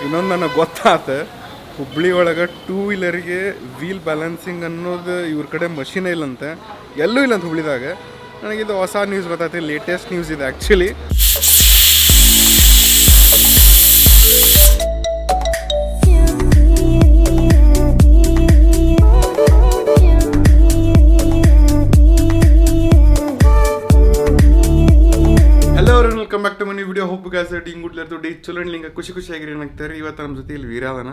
ಇನ್ನೊಂದು ನನಗೆ ಗೊತ್ತಾತ, ಹುಬ್ಳಿ ಒಳಗೆ ಟೂ ವೀಲರಿಗೆ ವೀಲ್ ಬ್ಯಾಲೆನ್ಸಿಂಗ್ ಅನ್ನೋದು ಇವ್ರ ಕಡೆ ಮಷೀನೇ ಇಲ್ಲಂತೆ, ಎಲ್ಲೂ ಇಲ್ಲಂತ ಹುಬ್ಳಿದಾಗ. ನನಗಿದು ಹೊಸ ನ್ಯೂಸ್ ಗೊತ್ತಾಯ್ತು, ಲೇಟೆಸ್ಟ್ ನ್ಯೂಸ್ ಇದೆ actually. Welcome back to money video. Hope guys having ಗುಡ್ಲರ್ದು ಡೇ ಚಲೋ ಲಿಂಗ ಖುಷಿಯಾಗಿರಿ ಏನಾಗ್ತಾರೆ. ಇವತ್ತು ನಮ್ಮ ಜೊತೆ ಇಲ್ಲಿ ವೀರ ಅದಾನ.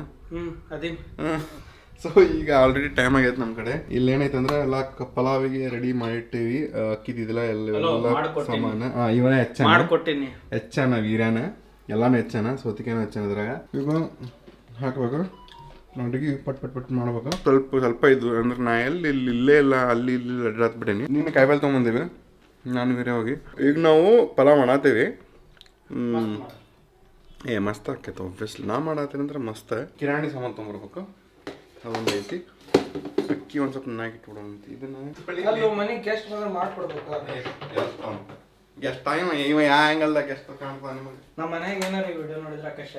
ಸೊ ಈಗ ಆಲ್ರೆಡಿ ಟೈಮ್ ಆಗೈತೆ ನಮ್ಮ ಕಡೆ. ಇಲ್ಲಿ ಏನೈತೆ ಅಂದ್ರೆ ಎಲ್ಲ ಪಲಾವಿಗೆ ರೆಡಿ ಮಾಡಿಟ್ಟಿವಿ. ಅಕ್ಕಿದಿಲ್ಲ ಎಲ್ಲ ಸಾಮಾನ. ಇವನ ಹೆಚ್ಚಾನ ವೀರ್ಯಾನ, ಎಲ್ಲಾನು ಹೆಚ್ಚಾನ, ಸೌತಿಕಾಯಿನೂ ಹೆಚ್ಚಾನ. ಇದ್ರಾಗ ಈಗ ಹಾಕ್ಬೇಕು, ನೋಡಿಗೆ ಪಟ್ ಪಟ್ ಪಟ್ ಮಾಡ್ಬೇಕು. ಸ್ವಲ್ಪ ಇದು ಅಂದ್ರೆ ನಾ ಇಲ್ಲೇ ಇಲ್ಲ ಅಲ್ಲಿ ಇಲ್ಲಿ ಅಡ್ಡಾತ್ಬಿಟ್ಟೇನಿ. ನೀನು ಕಾಯಿಪಲ್ಲೆ ತೊಗೊಂಬಂದೇವಿ ನಾನು ವೀರ್ಯ ಹೋಗಿ. ಈಗ ನಾವು ಪಲಾವ್ ಮಾಡತ್ತೇವಿ. ಮಸ್ತ್ ಆಕೈತೆ ಒಬ್ವಿಯಸ್ಲಿ. ನಾ ಮಾಡತ್ತೀನಿ ಅಂದ್ರೆ ಮಸ್ತ್. ಕಿರಾಣಿ ಸಾಮಾನು ತೊಗೊಂಬರ್ಬೇಕು, ಅದೊಂದು ಐತಿ. ಅಕ್ಕಿ ಒಂದು ಸ್ವಲ್ಪ ಚೆನ್ನಾಗಿ ಇಟ್ಬಿಡೋಂತಿ. ಇದನ್ನ ಮನೆಗೆ ಗೆಸ್ಟ್ ಬಂದ್ರೆ ಮಾಡ್ಕೊಡ್ಬೇಕು. ಗೆಸ್ಟ್ ಟೈಮ್ ಇವ ಯಾವ ಆ್ಯಂಗಲ್ದಾಗ ಗೆಸ್ಟ್ ಕಾಣ್ತಾವ ನಿಮಗೆ? ನಮ್ಮ ಮನ್ಯಾಗ ಏನಾರ ಈ ವಿಡಿಯೋ ನೋಡಿದ್ರೆ ಆಕಾಶ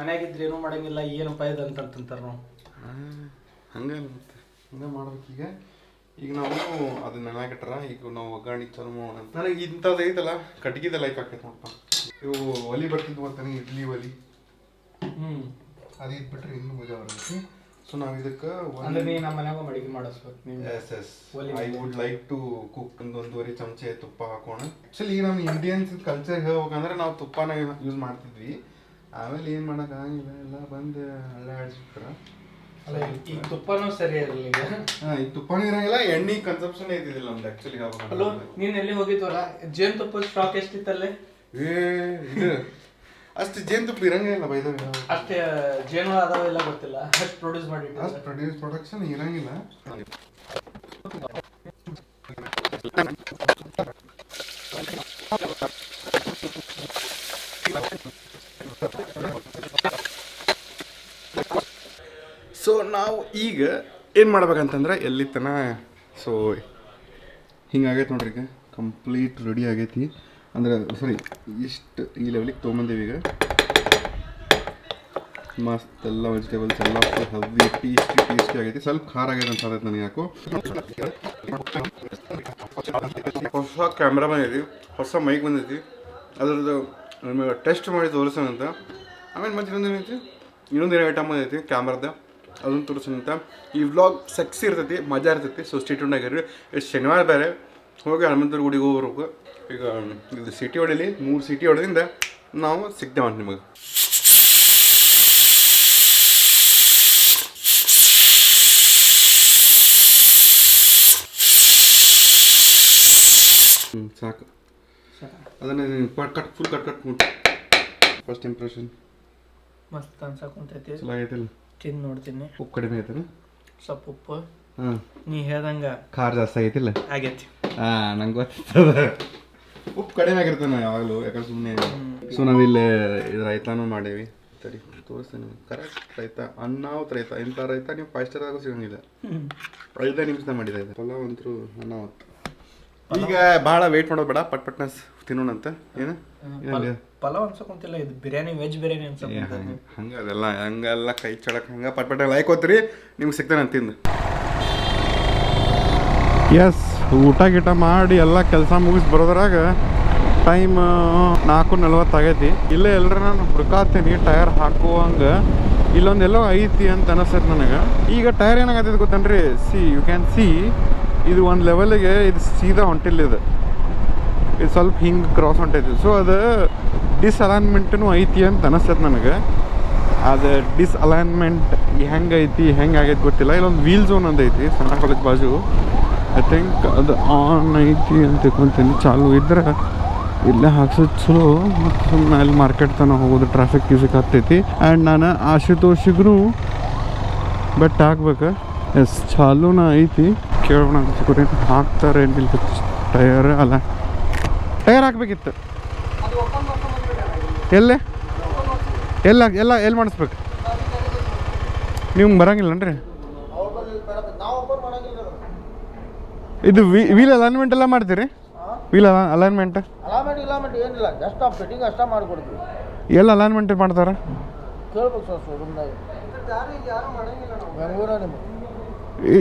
ಮನ್ಯಾಗಿದ್ರೆ ಏನೂ ಮಾಡಂಗಿಲ್ಲ, ಏನು ಉಪಾಯದ ಅಂತಂತಾರ ನಾವು. ಹಂಗಲ್ಲ ಮತ್ತೆ ಹಂಗೆ ಮಾಡ್ಬೇಕು. ಈಗ ನಾವು ಅದನ್ನ ನೆನಾಗಿಟ್ರ ಈಗ ನಾವು ಒಗ್ಗರಣೆ ಚಲೋ ಮಾಡೋಣ. ನನಗೆ ಇಂಥದ್ದು ಐತಲ್ಲ ಕಟ್ಗಿದ ಲೈಕ್ ಆಕೈತೆ ನೋಡಪ್ಪ. ಇವು ಒಲಿ ಬರ್ತಿದ್ವು ಅಂತಾನೆ, ಇಡ್ಲಿ ಒಲಿ. ಅದು ಇದ್ಬಿಟ್ರೆ ಇನ್ನೂ ಮಜಾ ಬರ್ತೈತಿ. ಸೊ ನಾವು ಇದಕ್ಕೆ ನಮ್ಮ ಮನ್ಯಾಗ ಅಡಿಗೆ ಮಾಡಿಸ್ಬೇಕು. I would like to cook. 1.5 ಚಮಚೆ ತುಪ್ಪ ಹಾಕೋಣ. ಆ್ಯಕ್ಚುಲಿ ಈಗ ನಮ್ಮ ಇಂಡಿಯನ್ಸ್ ಕಲ್ಚರ್ ಹೇಳ್ಬೇಕಂದ್ರೆ ನಾವು ತುಪ್ಪನ ಯೂಸ್ ಮಾಡ್ತಿದ್ವಿ. ಆಮೇಲೆ ಏನು ಮಾಡೋಕ್ಕಾಗಿಲ್ಲ, ಎಲ್ಲ ಬಂದು ಹಳ್ಳ ಆಡಿಸ್ಬಿಟ್ರ. ಈಗ ತುಪ್ಪನೂ ಸರಿ ಇರಲಿಲ್ಲ. ಈಗ ತುಪ್ಪನೂ ಇರಂಗಿಲ್ಲ, ಎಣ್ಣೆ ಕನ್ಸಂಪ್ಷನ್ ಐತಿದಿಲ್ಲ ನಮ್ದು ಆ್ಯಕ್ಚುಲಿ. ಹಲೋ, ನೀನು ಎಲ್ಲಿ ಹೋಗಿದ್ವಲ್ಲ, ಜೇನುತುಪ್ಪದ ಸ್ಟಾಕ್ ಎಷ್ಟಿತ್ತಲ್ಲೇ? ಇದು ಅಷ್ಟು ಜೇನುತುಪ್ಪ ಇರಂಗಿಲ್ಲ ಬೈದ. ಅಷ್ಟೇ ಜೇನು ಅದಾವೆಲ್ಲ ಗೊತ್ತಿಲ್ಲ, ಅಷ್ಟು ಪ್ರೊಡ್ಯೂಸ್ ಮಾಡಿ ಅಷ್ಟು ಪ್ರೊಡಕ್ಷನ್ ಇರಂಗಿಲ್ಲ. ಸೊ ನಾವು ಈಗ ಏನು ಮಾಡ್ಬೇಕಂತಂದ್ರೆ ಎಲ್ಲಿ ತನ. ಸೊ ಹಿಂಗಾಗೈತೆ ನೋಡ್ರಿ, ಈಗ ಕಂಪ್ಲೀಟ್ ರೆಡಿ ಆಗೈತಿ. ಅಂದ್ರೆ ಸಾರಿ, ಇಷ್ಟು ಈ ಲೆವೆಲಿಗೆ ತೊಗೊಂಬಂದೇವಿ. ಈಗ ಮಸ್ತ್ ಎಲ್ಲ ವೆಜಿಟೇಬಲ್ಸ್ ಎಲ್ಲ ಹೆಲ್ದಿ ಟೇಸ್ಟಿ ಆಗೈತಿ. ಸ್ವಲ್ಪ ಖಾರ ಆಗೈತೆ ಅಂತ ಅದೈತೆ ನನಗೆ. ಯಾಕೋ ಹೊಸ ಕ್ಯಾಮ್ರಾ ಬಂದೈತಿ, ಹೊಸ ಮೈಕ್ ಬಂದೈತಿ, ಅದ್ರದ್ದು ನಮಗೆ ಟೆಸ್ಟ್ ಮಾಡಿ ತೋರಿಸೋಣಂತ. ಆಮೇಲೆ ಮತ್ತೆ ಇನ್ನೊಂದು ಐಟಮ್ ಬಂದೈತಿ ಕ್ಯಾಮ್ರಾದ, ಅದನ್ನು ತೋರಿಸೋಣಂತ. ಈ ವ್ಲಾಗ್ ಸೆಕ್ಸಿ ಇರ್ತೈತಿ, ಮಜಾ ಇರ್ತೈತಿ. ಸೊ ಸ್ಟೇ ಟ್ಯೂನ್ ಆಗಿರ್ರಿ. ಎಷ್ಟು ಶನಿವಾರ ಬೇರೆ ಹೋಗಿ ಹನುಮಂತರ ಗುಡಿಗೆ ಹೋಗ್ಬರ್ಬೇಕು. ಈಗ ಇದು ಸಿಟಿ ಹೊಡೀಲಿ, 3 ಸಿಟಿ ಹೊಡೆದಿಂದ ನಾವು ಸಿಗ್ತೇವೆ ನಿಮಗೆ. ಸಾಕು. ಅದನ್ನ ಫುಲ್ ಕಟ್ ಫಸ್ಟ್ ಇಂಪ್ರೆಷನ್ ಮಸ್ತ್ ಅನ್ಸಕುಂತೈತಿ. ಚಲೋ ಆಗೈತಿಲ್ಲ? ತಿಂದು ನೋಡ್ತೀನಿ. ಉಪ್ಪು ಕಡಿಮೆ ಐತಲ್ಲ? ಸ್ವಲ್ಪ ಉಪ್ಪು ನೀ ಹೇಳ್ದಂಗ ಖಾರ ಜಾಸ್ತಿ ಆಗೈತಿಲ್ಲ? ಆಗೈತಿ. ನಂಗೆ ಗೊತ್ತಿರ್ತದ, ಉಪ್ಪು ಕಡಿಮೆ ಆಗಿರ್ತಾನೆ ಯಾವಾಗಲೂ, ಯಾಕಂದ್ರೆ ಸುಮ್ಮನೆ. ಸೊ ನಾವಿಲ್ಲಿ ಇದು ರೈತಾನು ಮಾಡೇವಿ. ತಡಿ ತೋರಿಸ್ತೇನೆ. ಕರೆಕ್ಟ್ ರೈತ, ಅನ್ನಾವತ್ತು ರೈತ. ಇಂಥ ರೈತ ನೀವು 5 ಸ್ಟಾರ್ ಆಗೋ ಸಿಗಂಗಿಲ್ಲ. 5 ನಿಮಿಷದಾಗ ಮಾಡಿದೆ ಇದು ಪಲಾವ್ ಅಂತೂ. ಅನ್ನಾವತ್ತು ಈಗ ಭಾಳ ವೆಯ್ಟ್ ಮಾಡೋದು ಬೇಡ, ಪಟ್ನ ತಿನ್ನೋಣಂತ. ಏನು ಪಲಾವ್ ಅನ್ಸಕೊಂತಿಲ್ಲ, ಇದು ಬಿರಿಯಾನಿ, ವೆಜ್ ಬಿರಿಯಾನಿ ಅನ್ಸಕ್. ಹಂಗೆ ಅದೆಲ್ಲ ಹಂಗೆಲ್ಲ ಕೈ ಚಳಕ್ ಹಂಗೆ ಪಟ್ಪಟ್ಟ ಲೈಕ್ ಹೋತ್ರಿ, ನಿಮ್ಗೆ ಸಿಗ್ತಾನೆ ಅಂತಿಂದು. ಎಸ್, ಊಟ ಗೀಟ ಮಾಡಿ ಎಲ್ಲ ಕೆಲಸ ಮುಗಿಸಿ ಬರೋದ್ರಾಗ ಟೈಮ್ 4:40 ಆಗೈತಿ. ಇಲ್ಲೇ ಎಲ್ಲರ ನಾನು ಹುಡ್ಕಾತೀನಿ ಟೈರ್ ಹಾಕುವಂಗೆ. ಇಲ್ಲೊಂದೆಲ್ಲೋ ಐತಿ ಅಂತ ಅನಿಸ್ತೈತೆ ನನಗೆ. ಈಗ ಟೈರ್ ಏನಾಗತ್ತೈತೆ ಗೊತ್ತೇನ್ರಿ? ಯು ಕ್ಯಾನ್ ಸಿ ಇದು ಒಂದು ಲೆವೆಲಿಗೆ ಇದು ಸೀದಾ ಹೊಂಟಿಲ್ಲ. ಇದು ಸ್ವಲ್ಪ ಹಿಂಗೆ ಕ್ರಾಸ್ ಹೊಂಟೈತಿ. ಸೊ ಅದು ಡಿಸ್ಅಲೈನ್ಮೆಂಟೂ ಐತಿ ಅಂತ ಅನಿಸ್ತೈತೆ ನನಗೆ. ಅದು ಡಿಸ್ಅಲೈನ್ಮೆಂಟ್ ಹೆಂಗೈತಿ ಹೆಂಗಾಗೈತಿ ಗೊತ್ತಿಲ್ಲ. ಇಲ್ಲೊಂದು ವೀಲ್ ಝೋನ್ ಅಂತ ಐತಿ ಸಣ್ಣ ಕಾಲೇಜ್ ಬಾಜು. ಐ ಥಿಂಕ್ ಅದು ಆನ್ ಐತಿ ಅಂತ ತಿಳ್ಕೊತೀನಿ. ಚಾಲು ಇದ್ರೆ ಇಲ್ಲೇ ಹಾಕ್ಸೋದು ಚಲೋ. ಮತ್ತು ಸುಮ್ಮನೆ ಅಲ್ಲಿ ಮಾರ್ಕೆಟ್ ತನಕ ಹೋಗೋದು, ಟ್ರಾಫಿಕ್ ಗೀಫಿಕ್ ಆಗ್ತೈತಿ. ಆ್ಯಂಡ್ ನಾನು ಆಶುತೋಷಿಗೂ ಬೆಟ್ಟ ಹಾಕ್ಬೇಕು. ಎಸ್, ಚಾಲೂನ ಐತಿ. ಕೇಳೋಣ ಅನ್ಸ್ಕೊರಿ ಹಾಕ್ತಾರೆ ಏನಿಲ್ಲ. ಟಯರ್ ಅಲ್ಲ, ಟಯರ್ ಹಾಕ್ಬೇಕಿತ್ತು. ಎಲ್ಲಿ ಮಾಡಿಸ್ಬೇಕು? ನಿಮ್ಗೆ ಬರಂಗಿಲ್ಲನ್ರಿ ಇದು? ವೀಲ್ ಅಲೈನ್ಮೆಂಟ್ ಎಲ್ಲ ಮಾಡ್ತೀರಿ? ವೀಲ್ ಅಲೈನ್ಮೆಂಟ್ ಏನಿಲ್ಲ, ಜಸ್ಟ್ ಫಿಟ್ಟಿಂಗ್ ಅಷ್ಟೇ ಮಾಡ್ಕೊಡ್ತೀವಿ. ಎಲ್ಲ ಅಲೈನ್ಮೆಂಟ್ ಮಾಡ್ತಾರೆ ಕೇಳ್ಬೇಕು ಸರ್ ಶೋರೂಮ್ದಾಗ ಬೆಂಗಳೂರ ನಿಮ್ಗೆ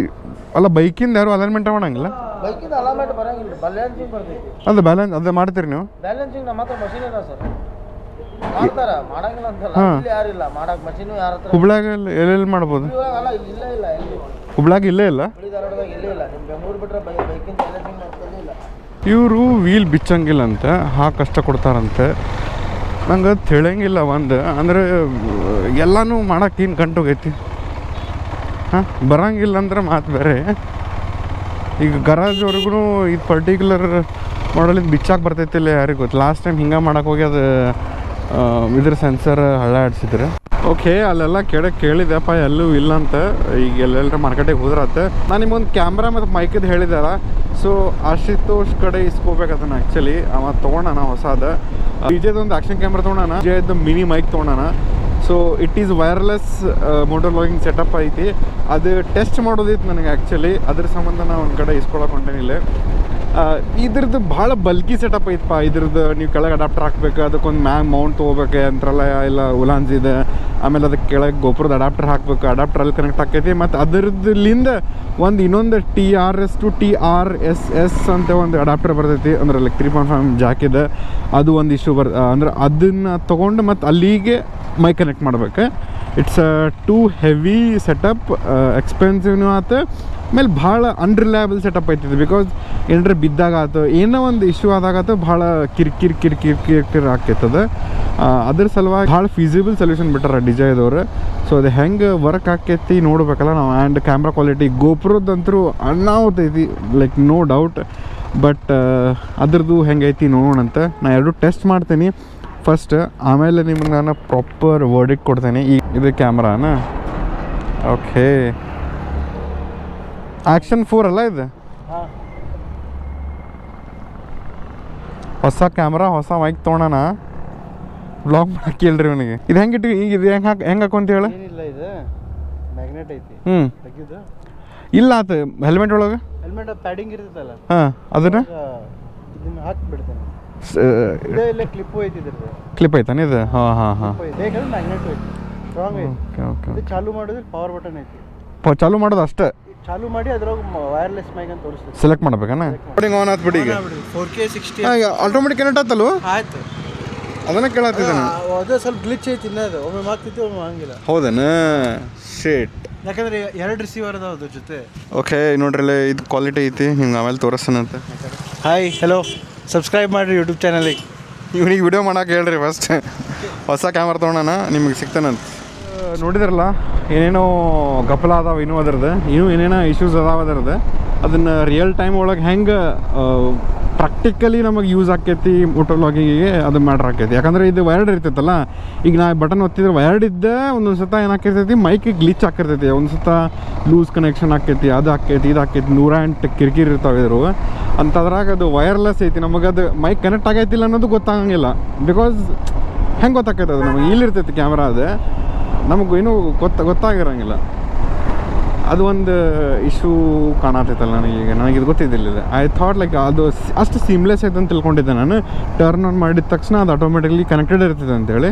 ಅಲ್ಲ ಬೈಕಿಂದ ಯಾರು ಅಲೈನ್ಮೆಂಟ್ ಮಾಡಂಗಿಲ್ಲ ಬೈಕಿಂದ ಅಲೈನ್ಮೆಂಟ್ ಬರಂಗಿಲ್ಲ ಬ್ಯಾಲೆನ್ಸಿಂಗ್ ಬರ್ತೈತಿ ಅದು ಬ್ಯಾಲೆನ್ಸ್ ಅದು ಮಾಡ್ತೀರಿ ನೀವು ಬ್ಯಾಲೆನ್ಸಿಂಗ್ ನಮ್ಮ ಹತ್ರ ಮಷೀನ್ ಇದೆ ಸರ್ ಮಾಡ್ತಾರ ಮಾಡಂಗಿಲ್ಲ ಅಂತಲ್ಲ ಇಲ್ಲಿ ಯಾರಿಲ್ಲ ಮಾಡಕ್ ಮಷೀನು ಯಾರ ಹತ್ರ ಹುಬ್ಳ್ಯಾಗ ಎಲ್ಲೆಲ್ಲಿ ಮಾಡ್ಬೋದು ಅಲ್ಲ ಇಲ್ಲ ಇಲ್ಲ ಎಲ್ಲಿ ಹುಬ್ಳ್ಯಾಗ ಇಲ್ಲೇ ಇಲ್ಲ ಧಾರವಾಡದಾಗ ಇಲ್ಲೇ ಇಲ್ಲ ನಿಮ್ಮ ಬೆಂಗಳೂರು ಬಿಟ್ರೆ ಬೈಕಿಂದ ಬ್ಯಾಲೆನ್ಸಿಂಗ್ ಮಾಡ್ತಲೇ ಇಲ್ಲ ಇವರು ವೀಲ್ ಬಿಚ್ಚಂಗಿಲ್ಲ ಅಂತ ಕಷ್ಟ ಕೊಡ್ತಾರಂತೆ ನಂಗೆ ತಿಳಿಯಂಗಿಲ್ಲ ಒಂದು ಅಂದರೆ ಎಲ್ಲನೂ ಮಾಡಕ್ಕೆ ಏನು ಗಂಟೋಗೈತಿ ಹಾಂ ಬರೋಂಗಿಲ್ಲ ಅಂದ್ರೆ ಮಾತು ಬೇರೆ ಈಗ ಗರಾಜ್ವರೆಗೂ ಇದು ಪರ್ಟಿಕ್ಯುಲರ್ ಮಾಡಲಿಂದ ಬಿಚ್ಚಾಕೆ ಬರ್ತೈತಿಲ್ಲ ಯಾರಿಗೆ ಗೊತ್ತು ಲಾಸ್ಟ್ ಟೈಮ್ ಹಿಂಗೆ ಮಾಡಕ್ಕೆ ಹೋಗಿ ಅದು ಇದ್ರ ಸೆನ್ಸರ್ ಹಳ್ಳ ಆಡ್ಸಿದ್ರೆ ಓಕೆ ಅಲ್ಲೆಲ್ಲ ಕೇಳಿದೆಪ್ಪ ಎಲ್ಲೂ ಇಲ್ಲ ಅಂತ ಈಗ ಎಲ್ಲೆಲ್ಲರ ಮಾರ್ಕೆಟಿಗೆ ಹೋದ್ರತ್ತೆ ನಾನು ನಿಮ್ಮೊಂದು ಕ್ಯಾಮ್ರಾ ಮತ್ತು ಮೈಕದ್ದು ಹೇಳಿದಾರ ಸೊ ಆಶುತೋಷ್ ಕಡೆ ಇಸ್ಕೋಬೇಕು ಅದನ್ನು ಆ್ಯಕ್ಚುಲಿ ಅವ ತೊಗೊಂಡಾನ ಹೊಸಾದ ವಿಜಯದೊಂದು ಆ್ಯಕ್ಷನ್ ಕ್ಯಾಮ್ರಾ ತೊಗೊಂಡಾನ ವಿಜಯದ್ದು ಮಿನಿ ಮೈಕ್ ತೊಗೊಂಡಾನ so it is wireless motor vlogging setup ಐತಿ ಅದು ಟೆಸ್ಟ್ ಮಾಡೋದಿತ್ತು ನನಗೆ ಆ್ಯಕ್ಚುಲಿ ಅದ್ರ ಸಂಬಂಧ ನಾನು ಒಂದು ಕಡೆ ಇಸ್ಕೊಳಕ್ಕೆ ಹೊಂಟೇನಿಲ್ಲ ಇದ್ರದ್ದು ಭಾಳ ಬಲ್ಕಿ ಸೆಟಪ್ ಐತಪ್ಪ ಇದ್ರದ್ದು ನೀವು ಕೆಳಗೆ ಅಡಾಪ್ಟರ್ ಹಾಕ್ಬೇಕು ಅದಕ್ಕೊಂದು ಮ್ಯಾಗ್ ಮೌಂಟ್ ತೊಗೋಬೇಕು ಯಂತ್ರಲ್ಲ ಇಲ್ಲ ಉಲಾನ್ಸ್ ಇದೆ ಆಮೇಲೆ ಅದಕ್ಕೆ ಕೆಳಗೆ ಗೋಪುರದ ಅಡಾಪ್ಟರ್ ಹಾಕಬೇಕು ಅಡಾಪ್ಟರ್ ಅಲ್ಲಿ ಕನೆಕ್ಟ್ ಆಕೈತಿ ಮತ್ತು ಅದರದ್ಲಿಂದ ಇನ್ನೊಂದು TRS to TRSS ಅಂತ ಒಂದು ಅಡಾಪ್ಟರ್ ಬರ್ತೈತಿ ಅಂದ್ರೆ ಲೈಕ್ 3.5 ಜಾಕ್ ಇದೆ ಅದು ಒಂದು ಇಶ್ಯೂ ಅಂದ್ರೆ ಅದನ್ನು ತೊಗೊಂಡು ಮತ್ತು ಅಲ್ಲಿಗೆ ಮೈ ಕನೆಕ್ಟ್ ಮಾಡ್ಬೇಕು ಇಟ್ಸ್ ಟೂ ಹೆವಿ ಸೆಟಪ್ ಎಕ್ಸ್ಪೆನ್ಸಿವ್ನು ಆಯ್ತು ಆಮೇಲೆ ಭಾಳ ಅನ್ರಿಲಯಬಲ್ ಸೆಟಪ್ ಐತಿದೆ ಬಿಕಾಸ್ ಏನಾರ ಬಿದ್ದಾಗ ಆಯ್ತು ಏನೋ ಒಂದು ಇಶ್ಯೂ ಆದಾಗತ್ತು ಭಾಳ ಕಿರಿಕಿರಿ ಆಗ್ತೈತದ ಅದ್ರ ಸಲುವಾಗಿ ಭಾಳ ಫೀಸಿಬಲ್ ಸೊಲ್ಯೂಷನ್ ಬಿಟ್ಟಾರ ಡಿಜೈದವ್ರು ಸೊ ಅದು ಹೆಂಗೆ ವರ್ಕ್ ಆಕೈತಿ ನೋಡ್ಬೇಕಲ್ಲ ನಾವು ಆ್ಯಂಡ್ ಕ್ಯಾಮ್ರಾ ಕ್ವಾಲಿಟಿ ಗೋಪುರದಂತರೂ ಅಣ್ಣಾವತೈತಿ ಲೈಕ್ ನೋ ಡೌಟ್ ಬಟ್ ಅದ್ರದ್ದು ಹೆಂಗೈತಿ ನೋಡೋಣಂತ ನಾನು ಎರಡು ಟೆಸ್ಟ್ ಮಾಡ್ತೀನಿ ಫಸ್ಟ್ ಆಮೇಲೆ ನಿಮ್ಗೆ ನಾನು ಪ್ರಾಪರ್ ವರ್ಡಿಕ್ ಕೊಡ್ತೇನೆ ಈ ಇದು ಕ್ಯಾಮ್ರಾನ ಓಕೆ ಆ್ಯಕ್ಷನ್ 4 ಅಲ್ಲ ಇದು ಹೊಸ ಕ್ಯಾಮ್ರಾ ಹೊಸ ಮೈಕ್ ತೊಗೊಳೋಣ ಬ್ಲಾಗ್ ಮಾಡಕ್ಕೆ ಹೇಳ್ರಿ ಅವನಿಗೆ ಇದು ಹೆಂಗಿಟ್ಟು ಈಗ ಇದು ಹೆಂಗೆ ಹಾಕೊಂತ ಹೇಳು ಏನಿಲ್ಲ ಇದು ಮ್ಯಾಗ್ನೆಟ್ ಐತಿ ತೆಗಿದು ಇಲ್ಲ ಆತ ಹೆಲ್ಮೆಟ್ ಒಳಗೆ ಹೆಲ್ಮೆಟ್ ಪ್ಯಾಡಿಂಗ್ ಇರ್ತೈತಲ್ಲ ಹಾಂ ಅದನ್ನ ಇದನ್ನ ಹಾಕ್ಬಿಡ್ತೇನೆ ಇಲ್ಲೇ ಕ್ಲಿಪ್ಪು ಐತಿ ಇದ್ರದ್ದು ಕ್ಲಿಪ್ ಐತಾನೆ ಇದು ಹಾಂ ಹಾಂ ಹಾಂ ಬೇಕಾದ್ರೆ ಮ್ಯಾಗ್ನೆಟ್ ಐತಿ ಸ್ಟ್ರಾಂಗ್ ಐತಿ ಓಕೆ ಓಕೆ ಇದು ಚಾಲು ಮಾಡಿದ್ರೆ ಪವರ್ ಬಟನ್ ಐತಿ ಚಾಲು ಮಾಡೋದು ಅಷ್ಟೇ ಚಾಲು ಮಾಡಿ ಅದ್ರಾಗ ವೈರ್ಲೆಸ್ ಮೈಕ್ ಅಂತ ತೋರಿಸ್ತದೆ ಸೆಲೆಕ್ಟ್ ಮಾಡ್ಬೇಕಣ್ಣ ರೆಕಾರ್ಡಿಂಗ್ ಆನ್ ಆತ್ಬಿಡಿ ಈಗ 4K 60 ಆಟೋಮೆಟಿಕ್ ಕನೆಕ್ಟ್ ಆತಲ್ವ ಆಯ್ತು ಅದನ್ನ ಕೇಳತ್ತಿದ್ದಾನೆ ಅದೇ ಸ್ವಲ್ಪ ಗ್ಲಿಚ್ ಐತಿ ಇನ್ನದು ಒಮ್ಮೆ ಮಾಡ್ತಿತ್ತು ಒಮ್ಮೆ ಹಂಗಿಲ್ಲ ಹೌದೇನ ಶೇಟ್ ಯಾಕಂದ್ರೆ 2 ರಿಸೀವರ್ ಅದಾವ ಅದ್ರ ಜೊತೆ ಓಕೆ ನೋಡ್ರಿ ಇದು ಕ್ವಾಲಿಟಿ ಐತಿ ನಿಮ್ಗೆ ಆಮೇಲೆ ತೋರಿಸ್ತಾನಂತ ಹಾಯ್ ಹಲೋ ಸಬ್ಸ್ಕ್ರೈಬ್ ಮಾಡಿರಿ ಯೂಟ್ಯೂಬ್ ಚಾನಲಿಗೆ ಇವನಿಗೆ ವಿಡಿಯೋ ಮಾಡಕ್ಕೆ ಹೇಳ್ರಿ ಫಸ್ಟ್ ಹೊಸ ಕ್ಯಾಮ್ರಾ ತೊಗೊಳೋಣ ನಿಮ್ಗೆ ಸಿಗ್ತಾನಂತ ನೋಡಿದ್ರಲ್ಲ ಏನೇನೋ ಗಪ್ಪಲ ಅದಾವ ಇನ್ನೂ ಅದರದ್ದು ಇನ್ನೂ ಏನೇನೋ ಇಶ್ಯೂಸ್ ಅದಾವ ಅದರದ್ದು ಅದನ್ನು ರಿಯಲ್ ಟೈಮ್ ಒಳಗೆ ಹೆಂಗೆ ಪ್ರಾಕ್ಟಿಕಲಿ ನಮಗೆ ಯೂಸ್ ಆಕೈತಿ ಮೋಟರ್ ವ್ಲಾಗಿಂಗಿಗೆ ಅದು ಮ್ಯಾಟ್ರ್ ಆಕೈತಿ ಯಾಕಂದರೆ ಇದು ವೈರ್ಡ್ ಇರ್ತೈತಲ್ಲ ಈಗ ನಾ ಬಟನ್ ಒತ್ತಿದ್ರೆ ವೈರ್ಡ್ ಇದ್ದ ಒಂದೊಂದು ಸತ ಏನಾಕಿರ್ತೈತಿ ಮೈಕಿಗೆ ಗ್ಲಿಚ್ ಹಾಕಿರ್ತೈತಿ ಒಂದು ಸತ ಲೂಸ್ ಕನೆಕ್ಷನ್ ಆಕೈತಿ ಅದು ಆಕೈತಿ ಇದು ಆಕೈತಿ 108 ಕಿರಿಕಿರಿ ಇರ್ತಾವೆ ಇದ್ರು ಅಂಥದ್ರಾಗ ಅದು ವೈರ್ಲೆಸ್ ಐತಿ ನಮಗೆ ಅದು ಮೈಕ್ ಕನೆಕ್ಟ್ ಆಗೈತಿಲ್ಲ ಅನ್ನೋದು ಗೊತ್ತಾಗಂಗಿಲ್ಲ ಬಿಕಾಸ್ ಹೆಂಗೆ ಗೊತ್ತಾಕೈತೆ ಅದು ನಮಗೆ ಇಲ್ಲಿರ್ತೈತಿ ಕ್ಯಾಮ್ರಾ ಅದು ನಮಗೂ ಏನೂ ಗೊತ್ತಾಗಿರೋಂಗಿಲ್ಲ ಅದು ಒಂದು ಇಶ್ಯೂ ಕಾಣತೈತಲ್ಲ ನನಗೆ ಇದು ಗೊತ್ತಿದ್ದಿಲ್ಲ ಐ ಥಾಟ್ ಲೈಕ್ ಅದು ಅಷ್ಟು ಸೀಮ್ಲೆಸ್ ಐತೆ ಅಂತ ತಿಳ್ಕೊಂಡಿದ್ದೆ ನಾನು ಟರ್ನ್ ಆನ್ ಮಾಡಿದ ತಕ್ಷಣ ಅದು ಆಟೋಮೆಟಿಕ್ಲಿ ಕನೆಕ್ಟೆಡ್ ಇರ್ತೈತೆ ಅಂತೇಳಿ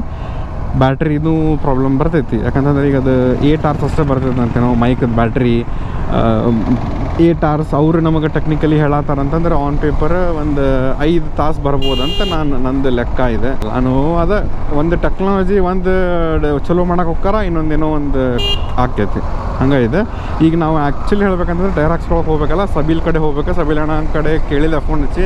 ಬ್ಯಾಟ್ರಿದು ಪ್ರಾಬ್ಲಮ್ ಬರ್ತೈತಿ ಯಾಕಂತಂದ್ರೆ ಈಗ ಅದು 8 hours ಅಷ್ಟೇ ಬರ್ತೈತೆ ಅಂತ ನಾವು ಮೈಕದ ಬ್ಯಾಟ್ರಿ 8 hours ಅವರು ನಮಗೆ ಟೆಕ್ನಿಕಲಿ ಹೇಳತ್ತಾರ ಅಂತಂದ್ರೆ ಆನ್ ಪೇಪರ್ ಒಂದು 5 ತಾಸು ಬರ್ಬೋದಂತ ನಂದು ಲೆಕ್ಕ ಇದೆ ನಾನು ಅದ ಒಂದು ಟೆಕ್ನಾಲಜಿ ಒಂದು ಚಲೋ ಮಾಡಕ್ಕೆ ಹೋಗ್ತಾರ ಇನ್ನೊಂದೇನೋ ಒಂದು ಆಕೈತಿ ಹಂಗಿದೆ ಈಗ ನಾವು ಆ್ಯಕ್ಚುಲಿ ಹೇಳ್ಬೇಕಂತಂದ್ರೆ ಟೈರ್ ಹಾಕ್ಸ್ಕೊಳಕ್ಕೆ ಹೋಗ್ಬೇಕಲ್ಲ ಸಬೀಲ್ ಕಡೆ ಹೋಗ್ಬೇಕು ಸಬೀಲ್ ಅಣ್ಣ ಕಡೆ ಕೇಳಿಲ್ಲ ಫೋನ್ ಹಚ್ಚಿ